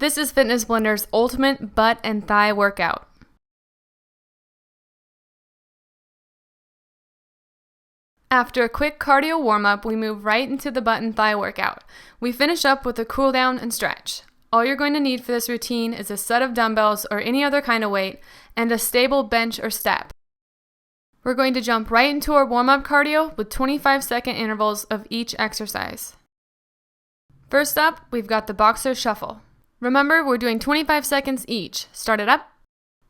This is Fitness Blender's ultimate butt and thigh workout. After a quick cardio warm-up, we move right into the butt and thigh workout. We finish up with a cool down and stretch. All you're going to need for this routine is a set of dumbbells or any other kind of weight and a stable bench or step. We're going to jump right into our warm-up cardio with 25-second intervals of each exercise. First up, we've got the boxer shuffle. Remember, we're doing 25 seconds each. Start it up.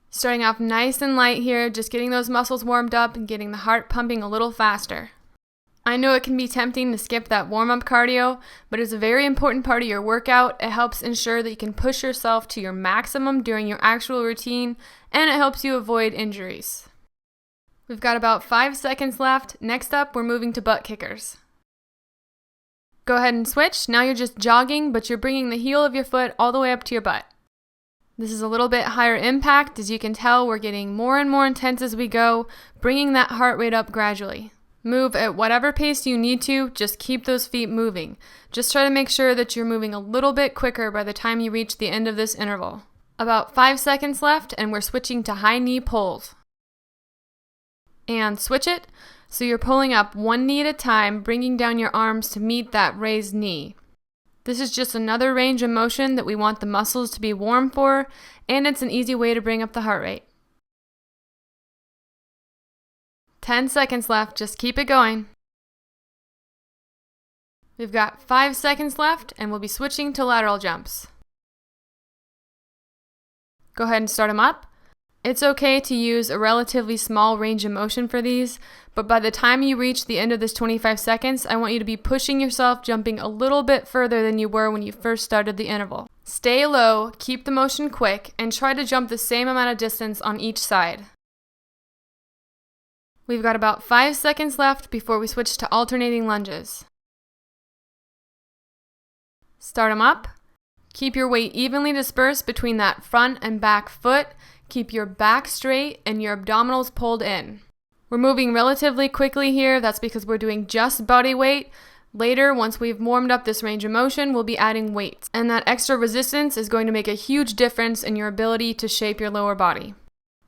Starting off nice and light here, just getting those muscles warmed up and getting the heart pumping a little faster. I know it can be tempting to skip that warm-up cardio, but it's a very important part of your workout. It helps ensure that you can push yourself to your maximum during your actual routine, and it helps you avoid injuries. We've got about 5 seconds left. Next up, we're moving to butt kickers. Go ahead and switch. Now you're just jogging, but you're bringing the heel of your foot all the way up to your butt. This is a little bit higher impact. As you can tell, we're getting more and more intense as we go, bringing that heart rate up gradually. Move at whatever pace you need to, just keep those feet moving. Just try to make sure that you're moving a little bit quicker by the time you reach the end of this interval. About 5 seconds left, and we're switching to high knee pulls. And switch it, so you're pulling up one knee at a time, bringing down your arms to meet that raised knee. This is just another range of motion that we want the muscles to be warm for, and it's an easy way to bring up the heart rate. 10 seconds left, just keep it going. We've got 5 seconds left, and we'll be switching to lateral jumps. Go ahead and start them up. It's okay to use a relatively small range of motion for these, but by the time you reach the end of this 25 seconds, I want you to be pushing yourself, jumping a little bit further than you were when you first started the interval. Stay low, keep the motion quick, and try to jump the same amount of distance on each side. We've got about 5 seconds left before we switch to alternating lunges. Start them up. Keep your weight evenly dispersed between that front and back foot. Keep your back straight and your abdominals pulled in. We're moving relatively quickly here. That's because we're doing just body weight. Later, once we've warmed up this range of motion, we'll be adding weights. And that extra resistance is going to make a huge difference in your ability to shape your lower body.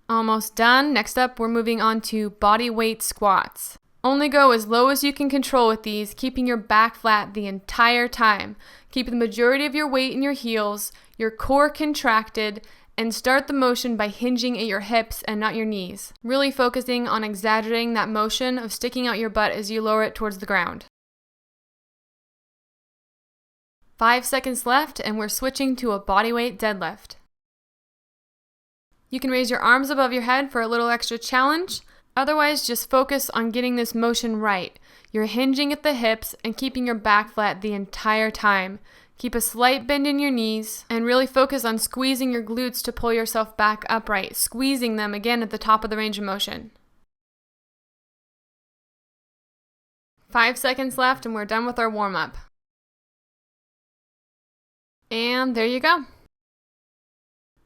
Almost done. Next up, we're moving on to body weight squats. Only go as low as you can control with these, keeping your back flat the entire time. Keep the majority of your weight in your heels, your core contracted, and start the motion by hinging at your hips and not your knees. Really focusing on exaggerating that motion of sticking out your butt as you lower it towards the ground. 5 seconds left, and we're switching to a bodyweight deadlift. You can raise your arms above your head for a little extra challenge. Otherwise, just focus on getting this motion right. You're hinging at the hips and keeping your back flat the entire time. Keep a slight bend in your knees and really focus on squeezing your glutes to pull yourself back upright, squeezing them again at the top of the range of motion. 5 seconds left and we're done with our warm-up. And there you go.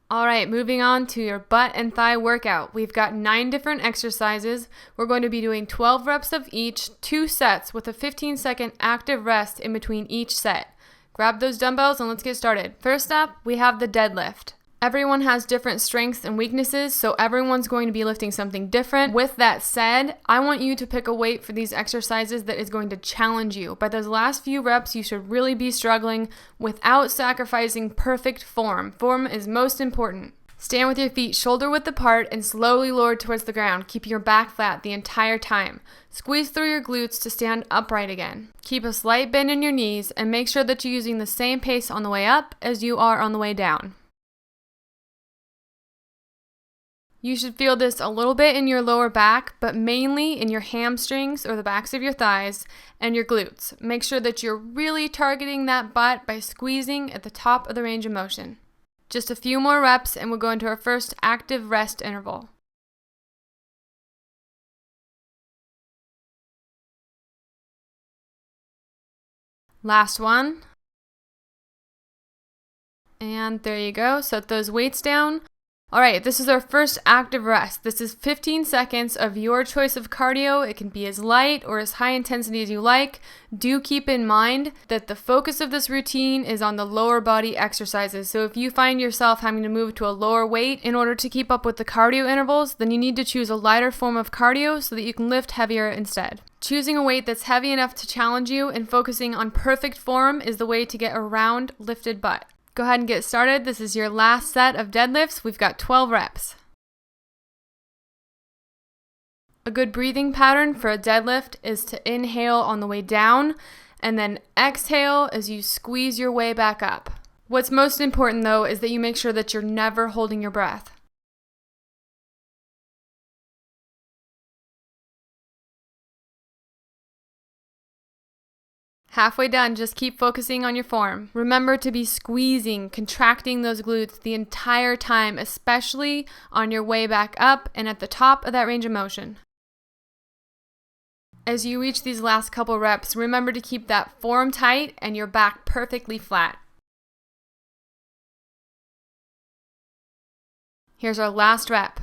Alright, moving on to your butt and thigh workout. We've got 9 different exercises. We're going to be doing 12 reps of each, 2 sets with a 15-second active rest in between each set. Grab those dumbbells and let's get started. First up, we have the deadlift. Everyone has different strengths and weaknesses, so everyone's going to be lifting something different. With that said, I want you to pick a weight for these exercises that is going to challenge you. By those last few reps, you should really be struggling without sacrificing perfect form. Form is most important. Stand with your feet shoulder width apart and slowly lower towards the ground, keeping your back flat the entire time. Squeeze through your glutes to stand upright again. Keep a slight bend in your knees and make sure that you're using the same pace on the way up as you are on the way down. You should feel this a little bit in your lower back, but mainly in your hamstrings or the backs of your thighs and your glutes. Make sure that you're really targeting that butt by squeezing at the top of the range of motion. Just a few more reps and we'll go into our first active rest interval. Last one. And there you go. Set those weights down. All right, this is our first active rest. This is 15 seconds of your choice of cardio. It can be as light or as high intensity as you like. Do keep in mind that the focus of this routine is on the lower body exercises. So if you find yourself having to move to a lower weight in order to keep up with the cardio intervals, then you need to choose a lighter form of cardio so that you can lift heavier instead. Choosing a weight that's heavy enough to challenge you and focusing on perfect form is the way to get a round lifted butt. Go ahead and get started. This is your last set of deadlifts. We've got 12 reps. A good breathing pattern for a deadlift is to inhale on the way down and then exhale as you squeeze your way back up. What's most important though is that you make sure that you're never holding your breath. Halfway done, just keep focusing on your form. Remember to be squeezing, contracting those glutes the entire time, especially on your way back up and at the top of that range of motion. As you reach these last couple reps, remember to keep that form tight and your back perfectly flat. Here's our last rep.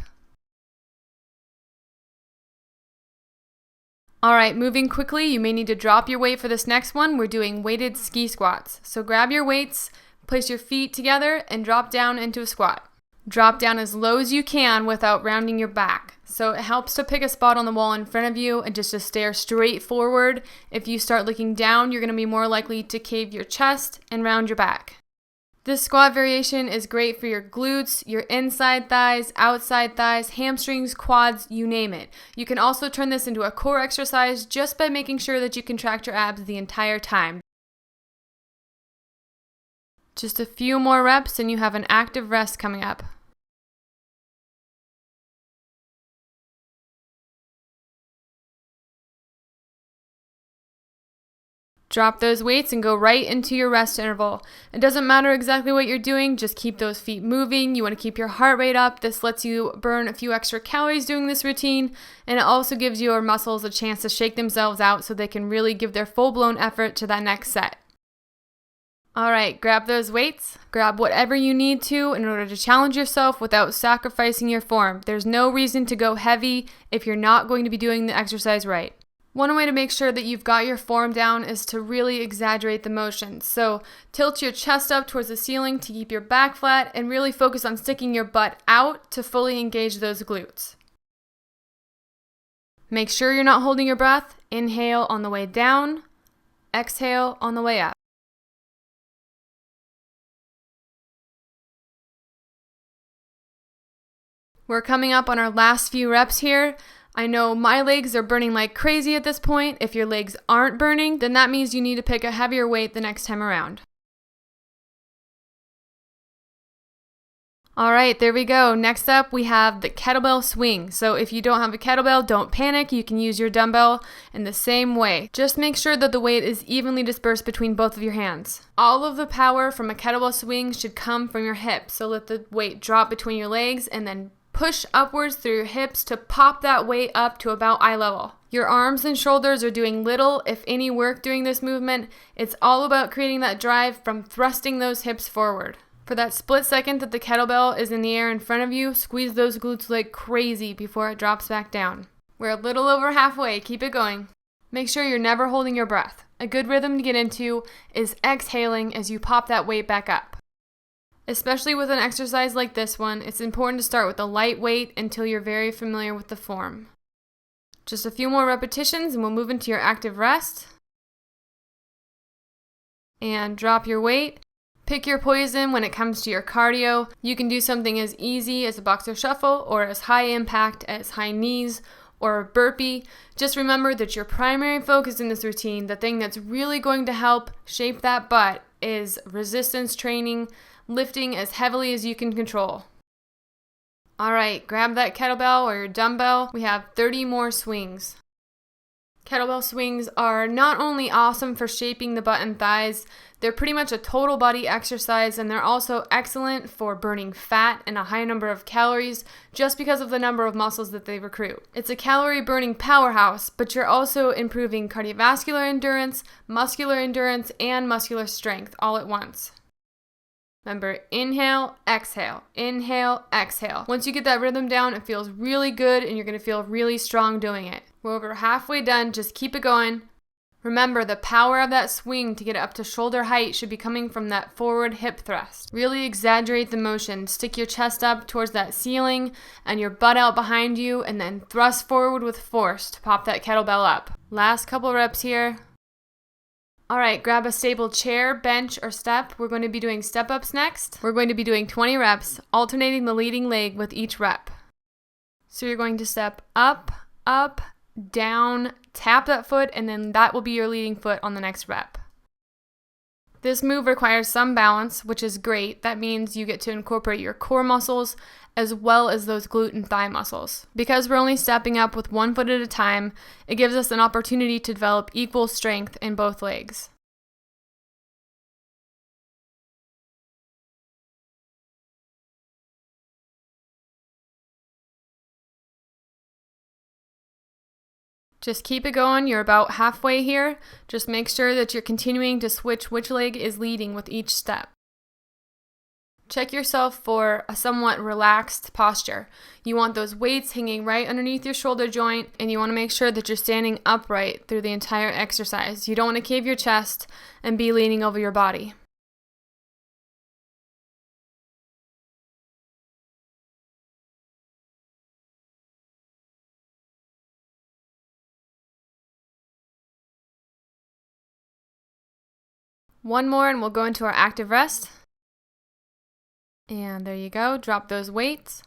Alright, moving quickly, you may need to drop your weight for this next one. We're doing weighted ski squats. So grab your weights, place your feet together, and drop down into a squat. Drop down as low as you can without rounding your back. So it helps to pick a spot on the wall in front of you and just to stare straight forward. If you start looking down, you're going to be more likely to cave your chest and round your back. This squat variation is great for your glutes, your inside thighs, outside thighs, hamstrings, quads, you name it. You can also turn this into a core exercise just by making sure that you contract your abs the entire time. Just a few more reps and you have an active rest coming up. Drop those weights and go right into your rest interval. It doesn't matter exactly what you're doing, just keep those feet moving. You want to keep your heart rate up. This lets you burn a few extra calories doing this routine, and it also gives your muscles a chance to shake themselves out so they can really give their full-blown effort to that next set. Alright, grab those weights, grab whatever you need to in order to challenge yourself without sacrificing your form. There's no reason to go heavy if you're not going to be doing the exercise right. One way to make sure that you've got your form down is to really exaggerate the motion. So tilt your chest up towards the ceiling to keep your back flat and really focus on sticking your butt out to fully engage those glutes. Make sure you're not holding your breath. Inhale on the way down, exhale on the way up. We're coming up on our last few reps here. I know my legs are burning like crazy at this point. If your legs aren't burning, then that means you need to pick a heavier weight the next time around. Alright, there we go. Next up, we have the kettlebell swing. So if you don't have a kettlebell, don't panic. You can use your dumbbell in the same way. Just make sure that the weight is evenly dispersed between both of your hands. All of the power from a kettlebell swing should come from your hips. So let the weight drop between your legs and then push upwards through your hips to pop that weight up to about eye level. Your arms and shoulders are doing little, if any, work during this movement. It's all about creating that drive from thrusting those hips forward. For that split second that the kettlebell is in the air in front of you, squeeze those glutes like crazy before it drops back down. We're a little over halfway. Keep it going. Make sure you're never holding your breath. A good rhythm to get into is exhaling as you pop that weight back up. Especially with an exercise like this one, it's important to start with a light weight until you're very familiar with the form. Just a few more repetitions and we'll move into your active rest. And drop your weight. Pick your poison when it comes to your cardio. You can do something as easy as a boxer shuffle or as high impact as high knees or a burpee. Just remember that your primary focus in this routine, the thing that's really going to help shape that butt, is resistance training, lifting as heavily as you can control. Alright, grab that kettlebell or your dumbbell. We have 30 more swings. Kettlebell swings are not only awesome for shaping the butt and thighs, they're pretty much a total body exercise, and they're also excellent for burning fat and a high number of calories just because of the number of muscles that they recruit. It's a calorie burning powerhouse, but you're also improving cardiovascular endurance, muscular endurance, and muscular strength all at once. Remember, inhale, exhale, inhale, exhale. Once you get that rhythm down, it feels really good and you're gonna feel really strong doing it. We're over halfway done, just keep it going. Remember, the power of that swing to get it up to shoulder height should be coming from that forward hip thrust. Really exaggerate the motion. Stick your chest up towards that ceiling and your butt out behind you, and then thrust forward with force to pop that kettlebell up. Last couple reps here. All right, grab a stable chair, bench, or step. We're going to be doing step-ups next. We're going to be doing 20 reps, alternating the leading leg with each rep. So you're going to step up, up, down, tap that foot, and then that will be your leading foot on the next rep. This move requires some balance, which is great. That means you get to incorporate your core muscles as well as those glute and thigh muscles. Because we're only stepping up with one foot at a time, it gives us an opportunity to develop equal strength in both legs. Just keep it going. You're about halfway here. Just make sure that you're continuing to switch which leg is leading with each step. Check yourself for a somewhat relaxed posture. You want those weights hanging right underneath your shoulder joint, and you want to make sure that you're standing upright through the entire exercise. You don't want to cave your chest and be leaning over your body. One more and we'll go into our active rest. And there you go, drop those weights.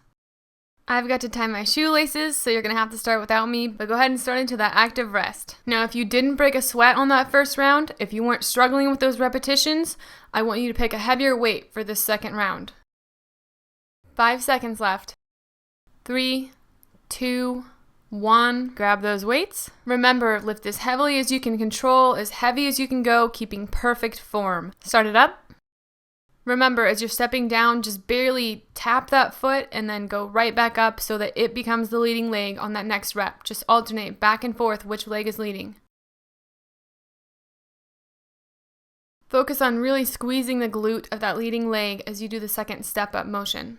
I've got to tie my shoelaces, so you're going to have to start without me, but go ahead and start into that active rest. Now, if you didn't break a sweat on that first round, if you weren't struggling with those repetitions, I want you to pick a heavier weight for this second round. 5 seconds left. 3, 2, 1. Grab those weights. Remember, lift as heavily as you can control, as heavy as you can go, keeping perfect form. Start it up. Remember, as you're stepping down, just barely tap that foot and then go right back up so that it becomes the leading leg on that next rep. Just alternate back and forth which leg is leading. Focus on really squeezing the glute of that leading leg as you do the second step up motion.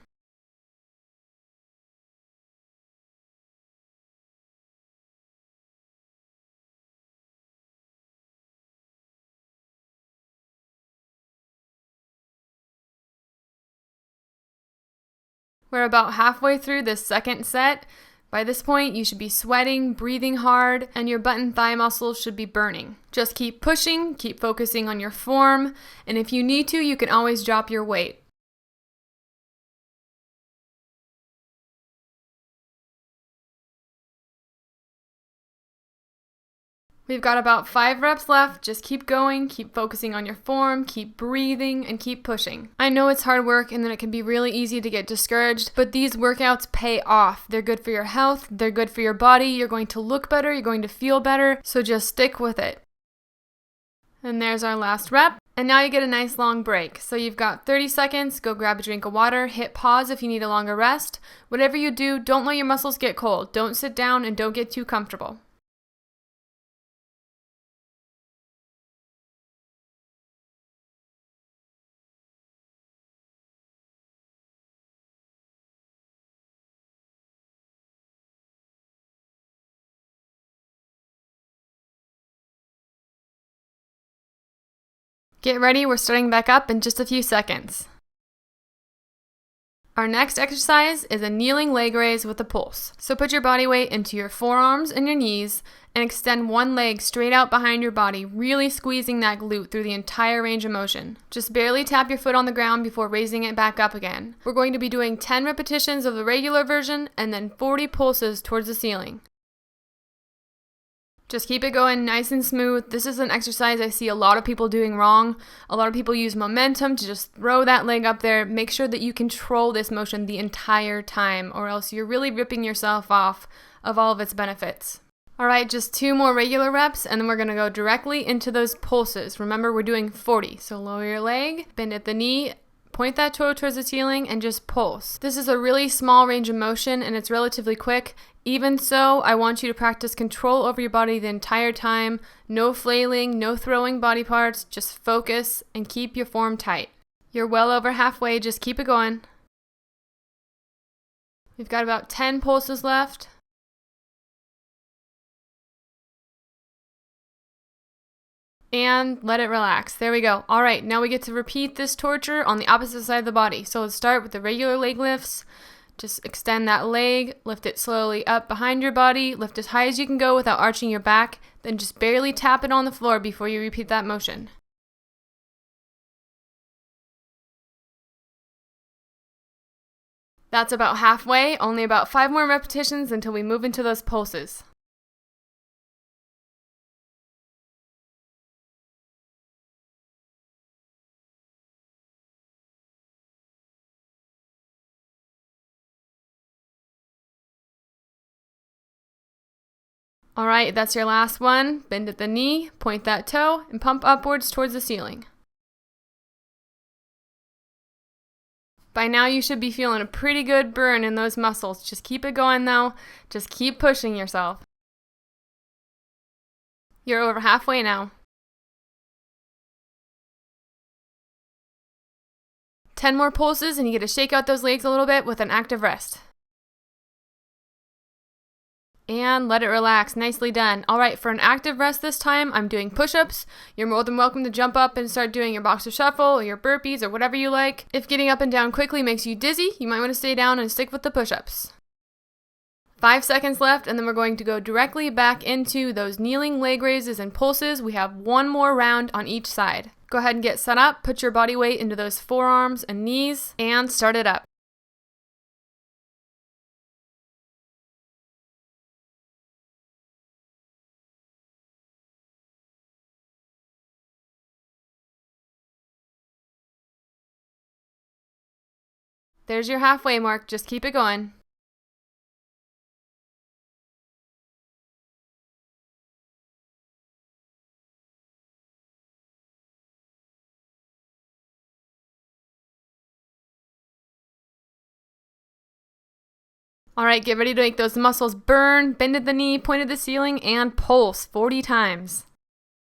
We're about halfway through this second set. By this point, you should be sweating, breathing hard, and your butt and thigh muscles should be burning. Just keep pushing, keep focusing on your form, and if you need to, you can always drop your weight. We've got about 5 reps left. Just keep going, keep focusing on your form, keep breathing, and keep pushing. I know it's hard work and that it can be really easy to get discouraged, but these workouts pay off. They're good for your health, they're good for your body, you're going to look better, you're going to feel better, so just stick with it. And there's our last rep. And now you get a nice long break. So you've got 30 seconds, go grab a drink of water, hit pause if you need a longer rest. Whatever you do, don't let your muscles get cold. Don't sit down and don't get too comfortable. Get ready, we're starting back up in just a few seconds. Our next exercise is a kneeling leg raise with a pulse. So put your body weight into your forearms and your knees and extend one leg straight out behind your body, really squeezing that glute through the entire range of motion. Just barely tap your foot on the ground before raising it back up again. We're going to be doing 10 repetitions of the regular version and then 40 pulses towards the ceiling. Just keep it going nice and smooth. This is an exercise I see a lot of people doing wrong. A lot of people use momentum to just throw that leg up there. Make sure that you control this motion the entire time, or else you're really ripping yourself off of all of its benefits. All right, just 2 more regular reps, and then we're gonna go directly into those pulses. Remember, we're doing 40. So lower your leg, bend at the knee, point that toe towards the ceiling, and just pulse. This is a really small range of motion, and it's relatively quick. Even so, I want you to practice control over your body the entire time. No flailing, no throwing body parts, just focus and keep your form tight. You're well over halfway, just keep it going. We've got about 10 pulses left. And let it relax. There we go. All right, now we get to repeat this torture on the opposite side of the body. So let's start with the regular leg lifts. Just extend that leg, lift it slowly up behind your body, lift as high as you can go without arching your back, then just barely tap it on the floor before you repeat that motion. That's about halfway, only about 5 more repetitions until we move into those pulses. All right, that's your last one. Bend at the knee, point that toe, and pump upwards towards the ceiling. By now you should be feeling a pretty good burn in those muscles. Just keep it going though. Just keep pushing yourself. You're over halfway now. 10 more pulses and you get to shake out those legs a little bit with an active rest. And let it relax. Nicely done. All right, for an active rest this time, I'm doing push-ups. You're more than welcome to jump up and start doing your boxer shuffle or your burpees or whatever you like. If getting up and down quickly makes you dizzy, you might want to stay down and stick with the push-ups. 5 seconds left, and then we're going to go directly back into those kneeling leg raises and pulses. We have one more round on each side. Go ahead and get set up. Put your body weight into those forearms and knees, and start it up. There's your halfway mark. Just keep it going. All right, get ready to make those muscles burn. Bend at the knee, point at the ceiling, and pulse 40 times.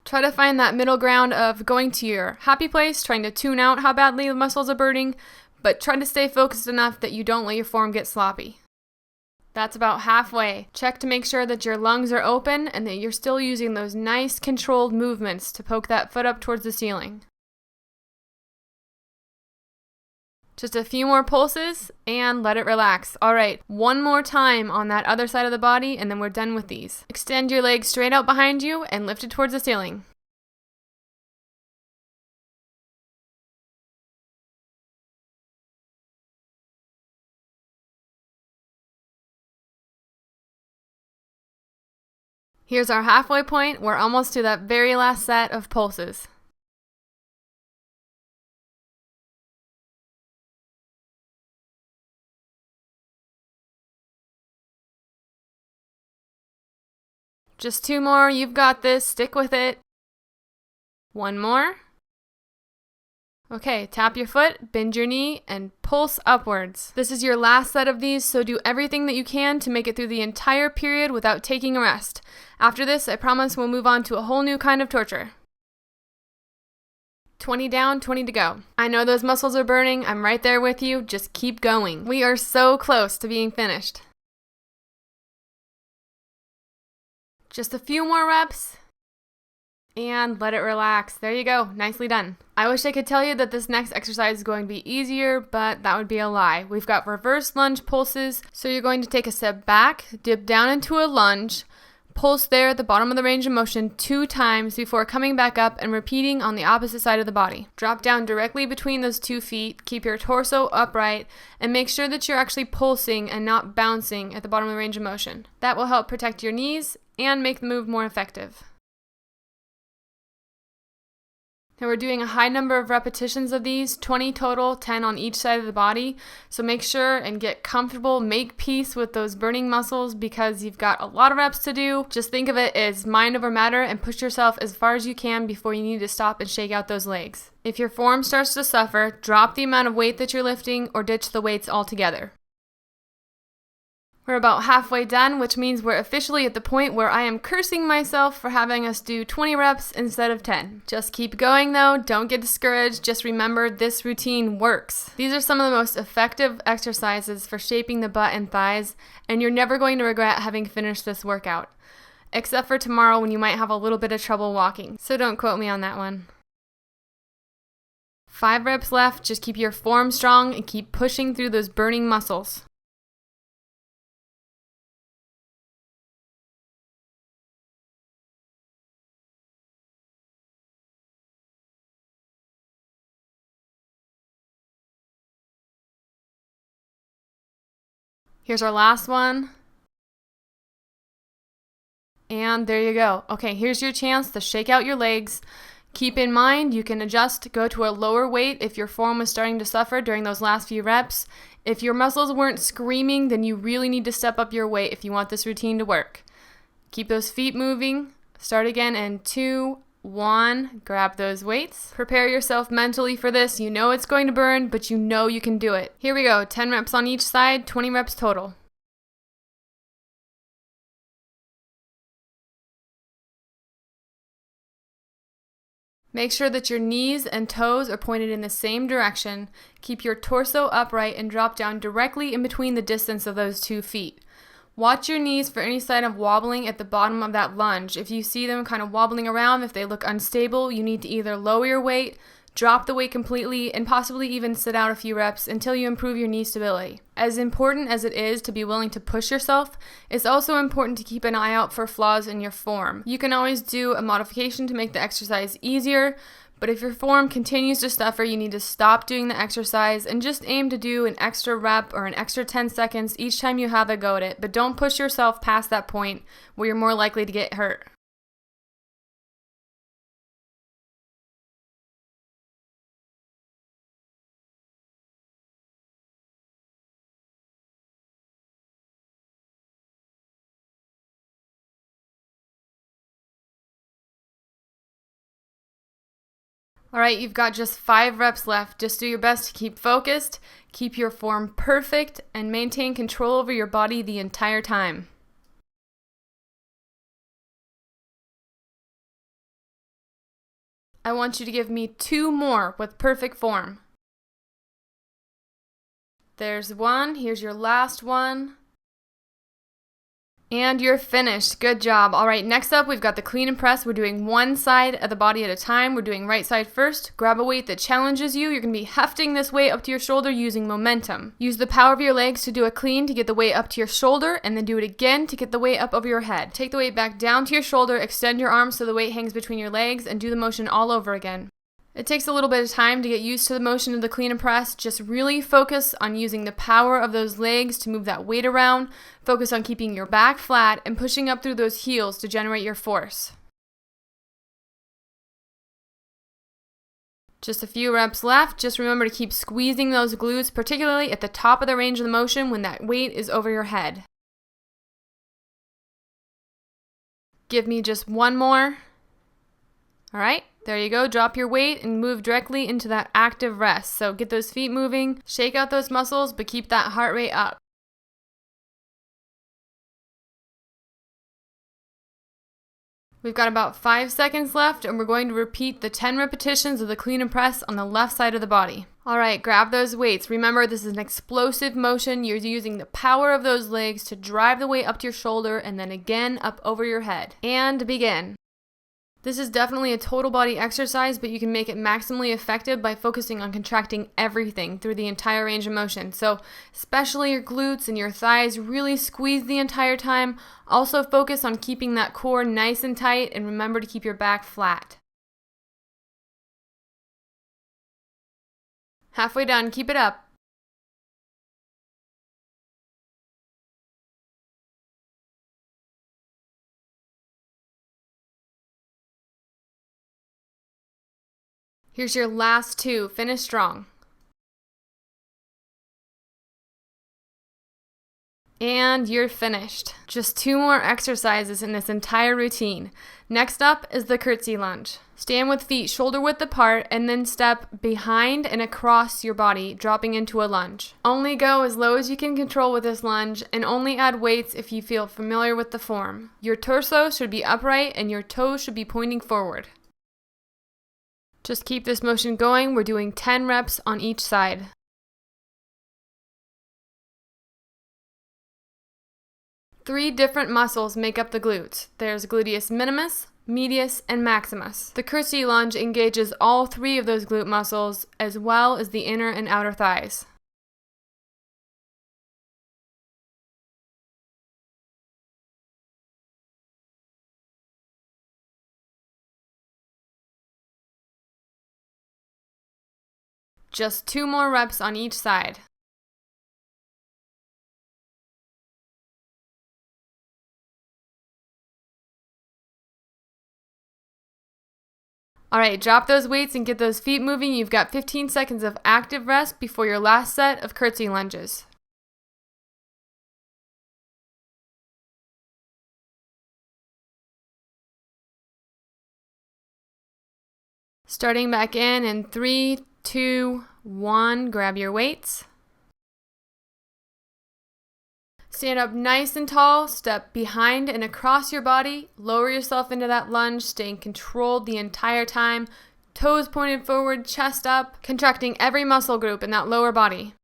Try to find that middle ground of going to your happy place, trying to tune out how badly the muscles are burning, but try to stay focused enough that you don't let your form get sloppy. That's about halfway. Check to make sure that your lungs are open and that you're still using those nice controlled movements to poke that foot up towards the ceiling. Just a few more pulses and let it relax. All right, one more time on that other side of the body and then we're done with these. Extend your legs straight out behind you and lift it towards the ceiling. Here's our halfway point. We're almost to that very last set of pulses. Just 2 more. You've got this. Stick with it. 1 more. Okay, tap your foot, bend your knee, and pulse upwards. This is your last set of these, so do everything that you can to make it through the entire period without taking a rest. After this, I promise we'll move on to a whole new kind of torture. 20 down, 20 to go. I know those muscles are burning. I'm right there with you. Just keep going. We are so close to being finished. Just a few more reps. And let it relax. There you go. Nicely done. I wish I could tell you that this next exercise is going to be easier, but that would be a lie. We've got reverse lunge pulses. So you're going to take a step back, dip down into a lunge, pulse there at the bottom of the range of motion 2 times before coming back up and repeating on the opposite side of the body. Drop down directly between those 2 feet, keep your torso upright, and make sure that you're actually pulsing and not bouncing at the bottom of the range of motion. That will help protect your knees and make the move more effective. Now we're doing a high number of repetitions of these, 20 total, 10 on each side of the body. So make sure and get comfortable, make peace with those burning muscles because you've got a lot of reps to do. Just think of it as mind over matter and push yourself as far as you can before you need to stop and shake out those legs. If your form starts to suffer, drop the amount of weight that you're lifting or ditch the weights altogether. We're about halfway done, which means we're officially at the point where I am cursing myself for having us do 20 reps instead of 10. Just keep going though, don't get discouraged, just remember this routine works. These are some of the most effective exercises for shaping the butt and thighs, and you're never going to regret having finished this workout. Except for tomorrow when you might have a little bit of trouble walking, so don't quote me on that one. 5 reps left, just keep your form strong and keep pushing through those burning muscles. Here's our last one. And there you go. Okay, here's your chance to shake out your legs. Keep in mind, you can adjust, go to a lower weight if your form was starting to suffer during those last few reps. If your muscles weren't screaming, then you really need to step up your weight if you want this routine to work. Keep those feet moving. Start again in 2, 1. Grab those weights. Prepare yourself mentally for this. You know it's going to burn, but you know you can do it. Here we go. 10 reps on each side, 20 reps total. Make sure that your knees and toes are pointed in the same direction. Keep your torso upright and drop down directly in between the distance of those 2 feet. Watch your knees for any sign of wobbling at the bottom of that lunge. If you see them kind of wobbling around, if they look unstable, you need to either lower your weight, drop the weight completely, and possibly even sit out a few reps until you improve your knee stability. As important as it is to be willing to push yourself, it's also important to keep an eye out for flaws in your form. You can always do a modification to make the exercise easier, but if your form continues to suffer, you need to stop doing the exercise and just aim to do an extra rep or an extra 10 seconds each time you have a go at it, but don't push yourself past that point where you're more likely to get hurt. All right, you've got just 5 reps left. Just do your best to keep focused, keep your form perfect, and maintain control over your body the entire time. I want you to give me 2 more with perfect form. There's 1. Here's your last one. And you're finished. Good job. All right, next up, we've got the clean and press. We're doing one side of the body at a time. We're doing right side first. Grab a weight that challenges you. You're going to be hefting this weight up to your shoulder using momentum. Use the power of your legs to do a clean to get the weight up to your shoulder, and then do it again to get the weight up over your head. Take the weight back down to your shoulder, extend your arms so the weight hangs between your legs, and do the motion all over again. It takes a little bit of time to get used to the motion of the clean and press. Just really focus on using the power of those legs to move that weight around. Focus on keeping your back flat and pushing up through those heels to generate your force. Just a few reps left. Just remember to keep squeezing those glutes, particularly at the top of the range of the motion when that weight is over your head. Give me just 1 more. All right. There you go. Drop your weight and move directly into that active rest. So get those feet moving, shake out those muscles, but keep that heart rate up. We've got about 5 seconds left, and we're going to repeat the 10 repetitions of the clean and press on the left side of the body. All right, grab those weights. Remember, this is an explosive motion. You're using the power of those legs to drive the weight up to your shoulder and then again up over your head. And begin. This is definitely a total body exercise, but you can make it maximally effective by focusing on contracting everything through the entire range of motion. So especially your glutes and your thighs, really squeeze the entire time. Also focus on keeping that core nice and tight, and remember to keep your back flat. Halfway done, keep it up. Here's your last 2. Finish strong. And you're finished. Just 2 more exercises in this entire routine. Next up is the Curtsy Lunge. Stand with feet shoulder width apart and then step behind and across your body, dropping into a lunge. Only go as low as you can control with this lunge and only add weights if you feel familiar with the form. Your torso should be upright and your toes should be pointing forward. Just keep this motion going. We're doing 10 reps on each side. Three different muscles make up the glutes. There's gluteus minimus, medius, and maximus. The Curtsy Lunge engages all 3 of those glute muscles as well as the inner and outer thighs. Just 2 more reps on each side. Alright, drop those weights and get those feet moving. You've got 15 seconds of active rest before your last set of curtsy lunges. Starting back in 3, 2, 1, grab your weights. Stand up nice and tall, step behind and across your body, lower yourself into that lunge, staying controlled the entire time, toes pointed forward, chest up, contracting every muscle group in that lower body.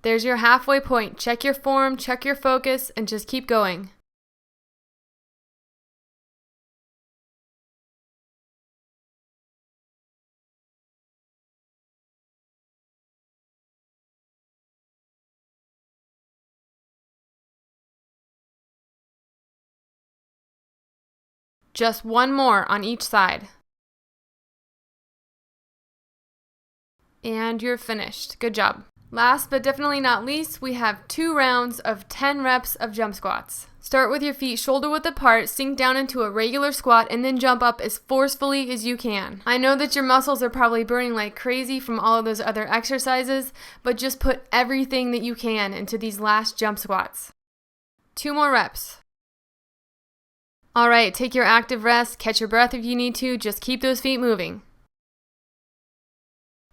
There's your halfway point. Check your form, check your focus, and just keep going. Just 1 more on each side. And you're finished. Good job. Last but definitely not least, we have 2 rounds of 10 reps of jump squats. Start with your feet shoulder width apart, sink down into a regular squat, and then jump up as forcefully as you can. I know that your muscles are probably burning like crazy from all of those other exercises, but just put everything that you can into these last jump squats. 2 more reps. Alright, take your active rest, catch your breath if you need to, just keep those feet moving.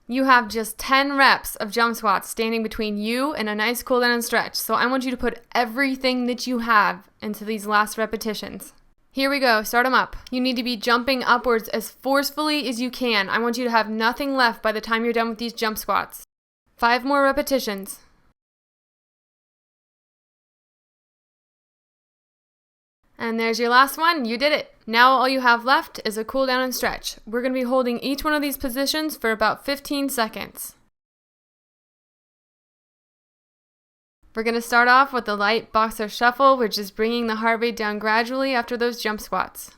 You have just 10 reps of jump squats standing between you and a nice cool down and stretch, so I want you to put everything that you have into these last repetitions. Here we go, start them up. You need to be jumping upwards as forcefully as you can. I want you to have nothing left by the time you're done with these jump squats. 5 more repetitions. And there's your last one. You did it. Now all you have left is a cool down and stretch. We're going to be holding each one of these positions for about 15 seconds. We're going to start off with the light boxer shuffle, which is bringing the heart rate down gradually after those jump squats.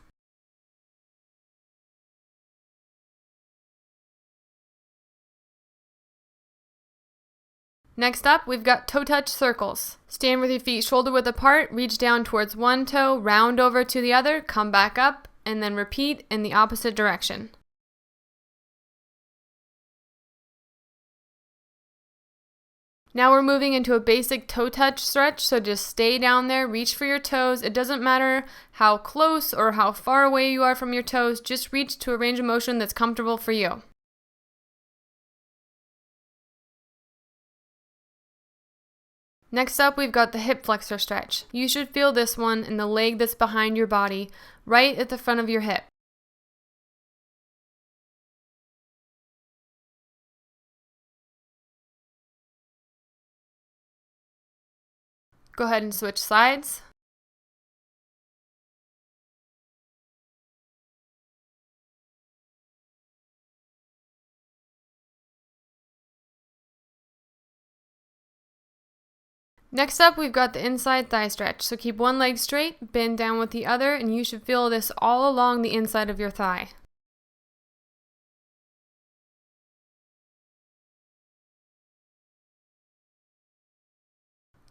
Next up, we've got toe touch circles. Stand with your feet shoulder width apart, reach down towards one toe, round over to the other, come back up, and then repeat in the opposite direction. Now we're moving into a basic toe touch stretch, so just stay down there, reach for your toes. It doesn't matter how close or how far away you are from your toes, just reach to a range of motion that's comfortable for you. Next up, we've got the hip flexor stretch. You should feel this one in the leg that's behind your body, right at the front of your hip. Go ahead and switch sides. Next up, we've got the inside thigh stretch. So keep one leg straight, bend down with the other, and you should feel this all along the inside of your thigh.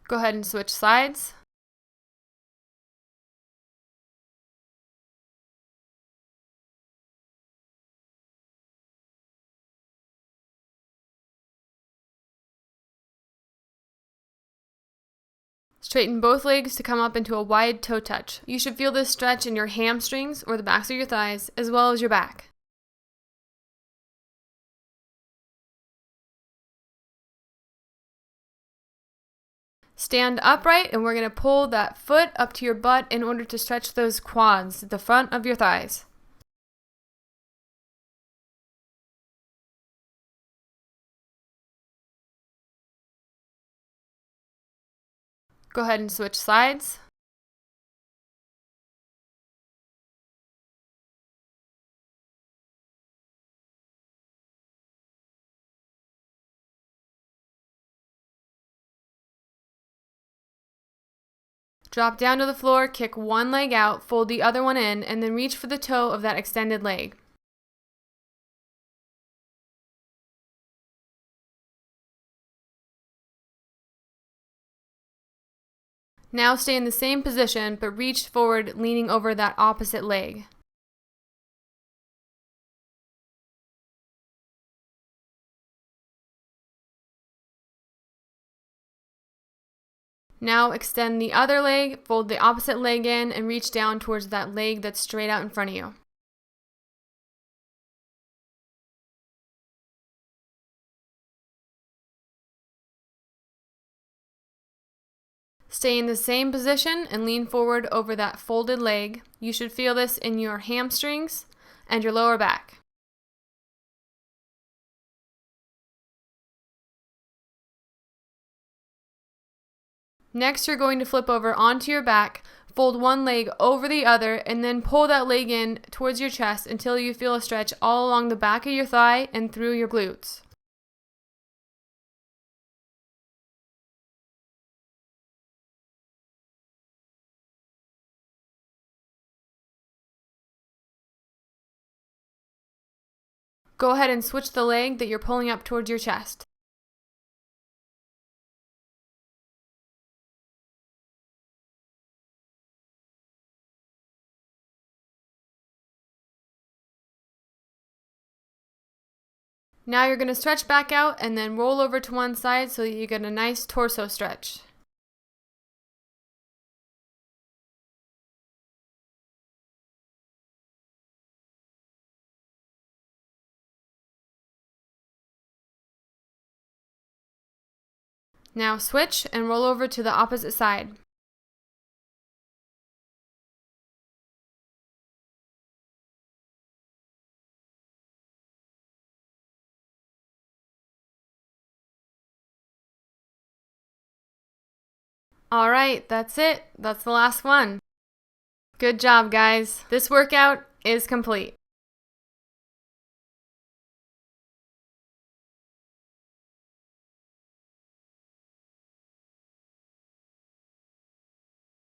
Go ahead and switch sides. Straighten both legs to come up into a wide toe touch. You should feel this stretch in your hamstrings or the backs of your thighs, as well as your back. Stand upright, and we're going to pull that foot up to your butt in order to stretch those quads, the front of your thighs. Go ahead and switch sides. Drop down to the floor, kick one leg out, fold the other one in, and then reach for the toe of that extended leg. Now stay in the same position, but reach forward, leaning over that opposite leg. Now extend the other leg, fold the opposite leg in, and reach down towards that leg that's straight out in front of you. Stay in the same position and lean forward over that folded leg. You should feel this in your hamstrings and your lower back. Next, you're going to flip over onto your back, fold one leg over the other, and then pull that leg in towards your chest until you feel a stretch all along the back of your thigh and through your glutes. Go ahead and switch the leg that you're pulling up towards your chest. Now you're going to stretch back out and then roll over to one side so that you get a nice torso stretch. Now switch and roll over to the opposite side. Alright, that's it. That's the last one. Good job, guys. This workout is complete.